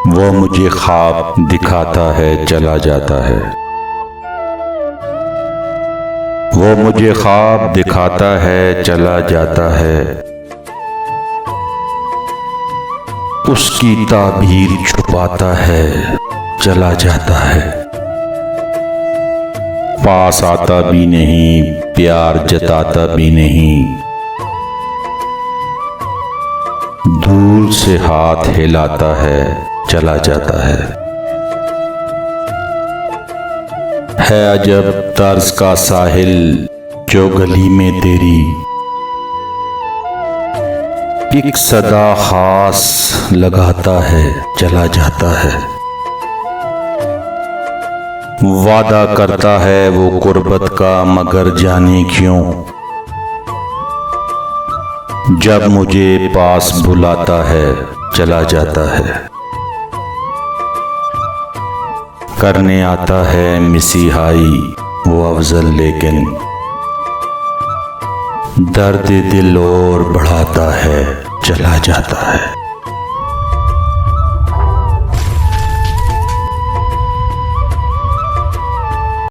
वो मुझे ख्वाब दिखाता है चला जाता है। वो मुझे ख्वाब दिखाता है चला जाता है। उसकी ताबीर छुपाता है चला जाता है। पास आता भी नहीं, प्यार जताता भी नहीं, दूर से हाथ हिलाता है चला जाता है अजब तर्ज का साहिल जो गली में तेरी एक सदा खास लगाता है चला जाता है। वादा करता है वो कुर्बत का मगर जाने क्यों जब मुझे पास बुलाता है चला जाता है। करने आता है मिसिहाई वो अफजल लेकिन दर्द दिल और बढ़ाता है चला जाता है।